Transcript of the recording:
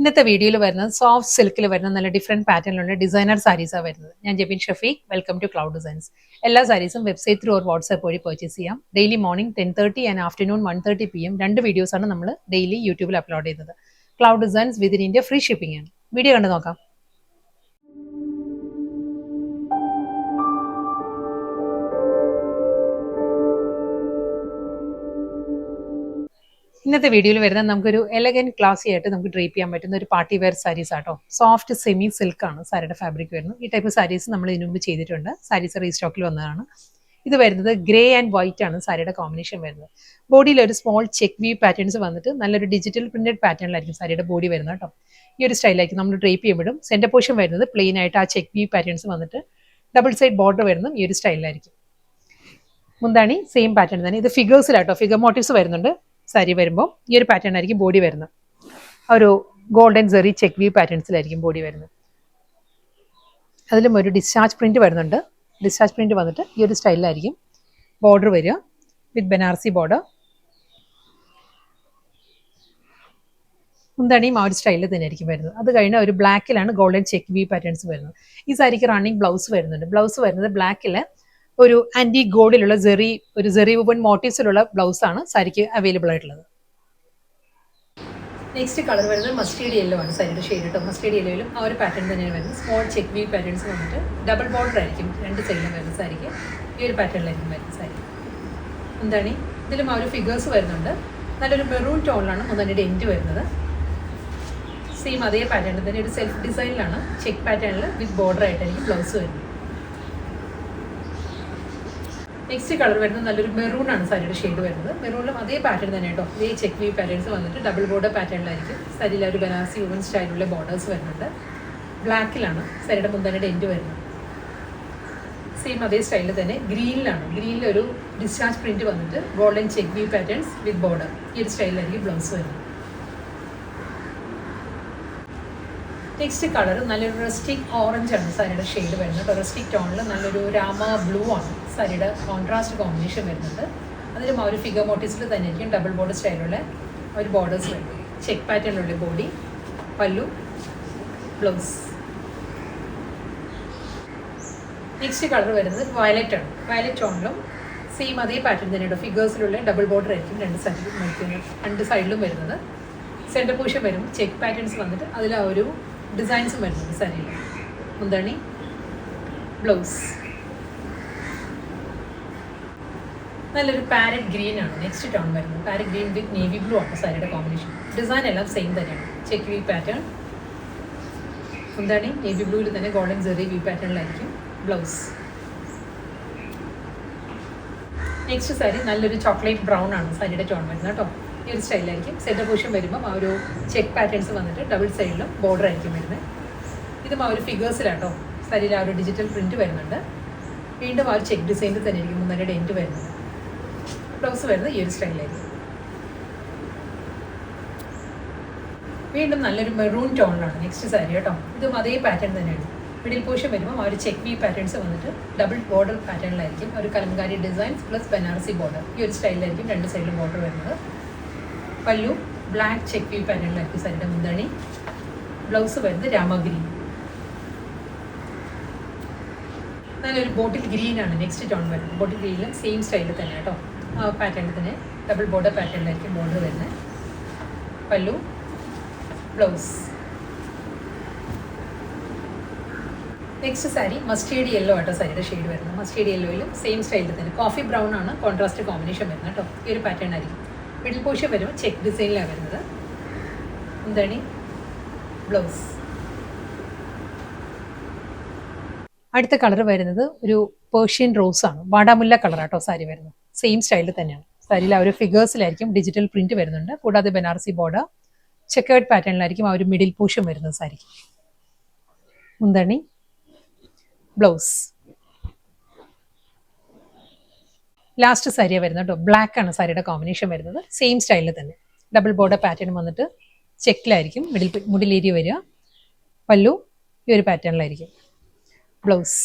ഇന്നത്തെ വീഡിയോയിൽ വരുന്നത് സോഫ്റ്റ് സിൽക്കിൽ വരുന്ന നല്ല ഡിഫറെന്റ് പാറ്റേണിലുള്ള ഡിസൈനർ സാരീസാണ് വരുന്നത്. ഞാൻ Jebin Shafeeq, welcome to Cloud Designs. എല്ലാ സാരീസും വെബ്സൈറ്റ് ത്രൂ ഓർ വാട്സ്ആപ്പ് വഴി പർച്ചേസ് ചെയ്യാം. Daily morning 10:30 and afternoon 1:30 PM 2 വീഡിയോസാണ് നമ്മൾ ഡെയിലി യൂട്യൂബിൽ അപ്ലോഡ് ചെയ്യുന്നത്. Cloud Designs within India free shipping ആണ്. വീഡിയോ കണ്ടു നോക്കാം. ഇന്നത്തെ വീഡിയോയിൽ വരുന്നത് നമുക്കൊരു എലഗൻറ്റ് ക്ലാസി ആയിട്ട് നമുക്ക് ഡ്രേപ്പ് ചെയ്യാൻ പറ്റുന്ന ഒരു പാർട്ടി വെയർ സാരീസ് ആട്ടോ. സോഫ്റ്റ് സെമി സിൽക്ക് ആണ് സാരിയുടെ ഫാബ്രിക് വരുന്നത്. ഈ ടൈപ്പ് സാരീസ് നമ്മൾ ഇതിനു മുമ്പ് ചെയ്തിട്ടുണ്ട്. സാരീസ് റീസ്റ്റോക്കിൽ വന്നതാണ്. ഇത് വരുന്നത് ഗ്രേ ആൻഡ് വൈറ്റ് ആണ് സാരിയുടെ കോമ്പിനേഷൻ വരുന്നത്. ബോഡിയിൽ ഒരു സ്മോൾ ചെക്ക് വ്യൂ പാറ്റേൺസ് വന്നിട്ട് നല്ലൊരു ഡിജിറ്റൽ പ്രിന്റഡ് പാറ്റേണിലായിരിക്കും സാരിയുടെ ബോഡി വരുന്നത് കേട്ടോ. ഈ ഒരു സ്റ്റൈലായിരിക്കും നമ്മൾ ഡ്രേപ്പ് ചെയ്യുമ്പോഴും സെന്റർ പോർഷൻ വരുന്നത് പ്ലെയിൻ ആയിട്ട് ആ ചെക്ക് വ്യൂ പാറ്റേൺസ് വന്നിട്ട് ഡബിൾ സൈഡ് ബോർഡർ വരുന്നതും ഈ ഒരു സ്റ്റൈലിലായിരിക്കും. മുന്താണി സെയിം പാറ്റേൺ തന്നെ. ഇത് ഫിഗേഴ്സിലാട്ടോ, ഫിഗർ മോട്ടീവ്സ് വരുന്നുണ്ട്. സാരി വരുമ്പോൾ ഈ ഒരു പാറ്റേൺ ആയിരിക്കും ബോഡി വരുന്നത്. ഒരു ഗോൾഡൻ സെറി ചെക്ക് വ്യൂ പാറ്റേൺസിലായിരിക്കും ബോഡി വരുന്നത്. അതിലും ഒരു ഡിസ്ചാർജ് പ്രിന്റ് വരുന്നുണ്ട്. ഡിസ്ചാർജ് പ്രിന്റ് വന്നിട്ട് ഈ ഒരു സ്റ്റൈലിലായിരിക്കും ബോർഡർ വരിക വിത്ത് ബനാറസി ബോർഡർ. മുന്താണിയും ആ ഒരു സ്റ്റൈലിൽ തന്നെ ആയിരിക്കും വരുന്നത്. അത് കഴിഞ്ഞാൽ ഒരു ബ്ലാക്കിലാണ് ഗോൾഡൻ ചെക്ക് വ്യൂ പാറ്റേൺസ് വരുന്നത്. ഈ സാരിക്ക് റണ്ണിങ് ബ്ലൗസ് വരുന്നുണ്ട്. ബ്ലൗസ് വരുന്നത് ബ്ലാക്കിൽ ഒരു ആന്റി ഗോൾഡിലുള്ള ജെറി വുവൺ മോട്ടീവ്സിലുള്ള ബ്ലൗസ് ആണ് സാരിക്ക് അവൈലബിൾ ആയിട്ടുള്ളത്. നെക്സ്റ്റ് കളർ വരുന്നത് മസ്റ്റേർഡ് യെല്ലോ ആണ് സാരിയുടെ ഷെയ്ഡ് കേട്ടോ. മസ്റ്റേർഡ് യെല്ലോയിലും ആ ഒരു പാറ്റേൺ തന്നെയാണ് വരുന്നത്. സ്മോൾ ചെക്ക് വ്യൂ പാറ്റേൺസ് വന്നിട്ട് ഡബിൾ ബോർഡർ ആയിരിക്കും രണ്ട് സൈഡിലും വരുന്ന സാരിക്ക്. ഈ ഒരു പാറ്റേണിലായിരിക്കും വരുന്ന സാരി. എന്താണ് ഇതിലും ആ ഒരു ഫിഗേഴ്സ് വരുന്നുണ്ട്. നല്ലൊരു മെറൂൺ ടോണിലാണ് മുന്നണിയുടെ എൻഡ് വരുന്നത്. സെയിം അതേ പാറ്റേണിൽ തന്നെ ഒരു സെൽഫ് ഡിസൈനിലാണ് ചെക്ക് പാറ്റേണിൽ വിത്ത് ബോർഡർ ആയിട്ടായിരിക്കും ബ്ലൗസ് വരുന്നത്. നെക്സ്റ്റ് കളർ വരുന്നത് നല്ലൊരു മെറൂൺ ആണ് സാരിയുടെ ഷെയ്ഡ് വരുന്നത്. മെറൂണിലും അതേ പാറ്റേൺ തന്നെ കേട്ടോ. ഇതേ ചെക്ക് വ്യൂ പാറ്റേൺസ് വന്നിട്ട് ഡബിൾ ബോർഡർ പാറ്റേണിലായിരിക്കും. സാരിയിൽ ഒരു ബനാറസി വുമൻ സ്റ്റൈലുള്ള ബോർഡേഴ്സ് വരുന്നുണ്ട്. ബ്ലാക്കിലാണ് സാരിയുടെ മുന്താണിയുടെ എൻഡ് വരുന്നത്. സെയിം അതേ സ്റ്റൈലിൽ തന്നെ ഗ്രീനിലാണ്. ഗ്രീനിൽ ഒരു ഡിസ്ചാർജ് പ്രിന്റ് വന്നിട്ട് ഗോൾഡൻ ചെക്ക് വ്യൂ പാറ്റേൺസ് വിത്ത് ബോർഡർ. ഈ ഒരു സ്റ്റൈലിലായിരിക്കും ബ്ലൗസ് വരുന്നത്. നെക്സ്റ്റ് കളർ നല്ലൊരു റസ്റ്റിക് ഓറഞ്ച് ആണ് സാരിയുടെ ഷെയ്ഡ് വരുന്നത്. റസ്റ്റിക് ടോണിൽ നല്ലൊരു രാമ ബ്ലൂ ആണ് സാരിയുടെ കോൺട്രാസ്റ്റ് കോമ്പിനേഷൻ വരുന്നത്. അതിലും ആ ഒരു ഫിഗർ മോട്ടീവ്സിൽ തന്നെ ആയിരിക്കും ഡബിൾ ബോർഡർ സ്റ്റൈലുള്ള ഒരു ബോർഡേഴ്സ് വരുന്നത്. ചെക്ക് പാറ്റേണിലുള്ള ബോഡി, പല്ലു, ബ്ലൗസ്. നെക്സ്റ്റ് കളർ വരുന്നത് വയലറ്റ് ആണ്. വയലറ്റ് ടോണിലും സെയിം അതേ പാറ്റേൺ തന്നെയാണ്. ഫിഗേഴ്സിലുള്ള ഡബിൾ ബോർഡർ ആയിരിക്കും രണ്ട് സൈഡിലും വരുന്നത്. സെൻറ്റർ പോർഷൻ വരും ചെക്ക് പാറ്റേൺസ് വന്നിട്ട് അതിൽ ആ ഒരു ഡിസൈൻസും വരുന്നുണ്ട് സാരിയിൽ. മുന്താണി, ബ്ലൗസ്. നല്ലൊരു പാരറ്റ് ഗ്രീൻ ആണ് നെക്സ്റ്റ് ടോൺ വരുന്നത്. Parrot green with navy blue ആണ് സാരിയുടെ കോമ്പിനേഷൻ. ഡിസൈൻ എല്ലാം സെയിം തന്നെയാണ്. Check view pattern. മുന്താണി നേവി ബ്ലൂവിൽ തന്നെ ഗോൾഡൻ സെറി വ്യൂ പാറ്റേണിലായിരിക്കും ബ്ലൗസ്. നെക്സ്റ്റ് സാരി നല്ലൊരു ചോക്ലേറ്റ് ബ്രൗൺ ആണ് സാരിയുടെ ടോൺ വരുന്നത് കേട്ടോ. ഈ ഒരു സ്റ്റൈലായിരിക്കും. സെൻറ്റർ പോർഷൻ വരുമ്പം ആ ഒരു ചെക്ക് പാറ്റേൺസ് വന്നിട്ട് ഡബിൾ സൈഡിലും ബോർഡർ ആയിരിക്കും വരുന്നത്. ഇതും ആ ഒരു ഫിഗേഴ്സിലാട്ടോ. സാരിയിൽ ആ ഒരു ഡിജിറ്റൽ പ്രിന്റ് വരുന്നുണ്ട്. വീണ്ടും ആ ഒരു ചെക്ക് ഡിസൈനിൽ തന്നെ ആയിരിക്കും മുന്നണിയുടെ എൻഡ് വരുന്നത്. ബ്ലൗസ് വരുന്നത് ഈ ഒരു സ്റ്റൈലായിരിക്കും. വീണ്ടും നല്ലൊരു മെറൂൺ ടോണിലാണ് നെക്സ്റ്റ് സാരി കേട്ടോ. ഇതും അതേ പാറ്റേൺ തന്നെയാണ്. മിഡിൽ പോർഷൻ വരുമ്പോൾ ആ ഒരു ചെക്ക് വ്യൂ പാറ്റേൺസ് വന്നിട്ട് ഡബിൾ ബോർഡർ പാറ്റേണിലായിരിക്കും. ഒരു Kalamkari designs plus Banarasi border. ഈ ഒരു സ്റ്റൈലിലായിരിക്കും രണ്ട് സൈഡിലും ബോർഡർ വരുന്നത്. പല്ലു ബ്ലാക്ക് ചെക്ക് വ്യൂ പാറ്റേണിലായിരിക്കും സാരിയുടെ മുന്താണി. ബ്ലൗസ് വരുന്നത് രാമഗ്രീൻ. നല്ലൊരു ബോട്ടിൽ ഗ്രീൻ ആണ് നെക്സ്റ്റ് ടോൺ വരുന്നത്. ബോട്ടിൽ ഗ്രീനിലും സെയിം സ്റ്റൈലിൽ തന്നെ കേട്ടോ. ആ പാറ്റേണിൽ തന്നെ ഡബിൾ ബോർഡർ പാറ്റേണിലായിരിക്കും ബോർഡർ വരുന്നത്. പല്ലു, blouse. Next sari mustard yellow ആട്ടോ സാരിയുടെ ഷെയ്ഡ് വരുന്നത്. മസ്റ്റേർഡ് യെല്ലോയിലും സെയിം സ്റ്റൈലിൽ തന്നെ കോഫി ബ്രൗൺ ആണ് കോൺട്രാസ്റ്റ് കോമ്പിനേഷൻ വരുന്നത് കേട്ടോ. ഈ ഒരു പാറ്റേൺ ആയിരിക്കും. മിഡിൽ പോർഷൻ വരുമ്പോൾ ചെക്ക് ഡിസൈനിലാണ് വരുന്നത്. എന്താണ് ബ്ലൗസ്. അടുത്ത കളർ വരുന്നത് ഒരു പേർഷ്യൻ റോസ് ആണ്. വാടാമുല്ല കളർ ആട്ടോ സാരി വരുന്നത്. സെയിം സ്റ്റൈലിൽ തന്നെയാണ്. സാരിയിൽ ആ ഒരു ഫിഗേഴ്സിലായിരിക്കും ഡിജിറ്റൽ പ്രിന്റ് വരുന്നുണ്ട്. കൂടാതെ ബനാറസി ബോർഡർ ചെക്കേർഡ് പാറ്റേണിലായിരിക്കും ആ ഒരു മിഡിൽ പോർഷൻ വരുന്നത് സാരിക്ക്. മുന്താണി, ബ്ലൗസ്. ലാസ്റ്റ് സാരിയാണ് വരുന്നത് കേട്ടോ. ബ്ലാക്ക് ആണ് സാരിയുടെ കോമ്പിനേഷൻ വരുന്നത്. സെയിം സ്റ്റൈലിൽ തന്നെ ഡബിൾ ബോർഡർ പാറ്റേൺ വന്നിട്ട് ചെക്കിലായിരിക്കും മിഡിൽ ഏരിയ വരിക. പല്ലു ഈ ഒരു പാറ്റേണിലായിരിക്കും. ബ്ലൗസ്.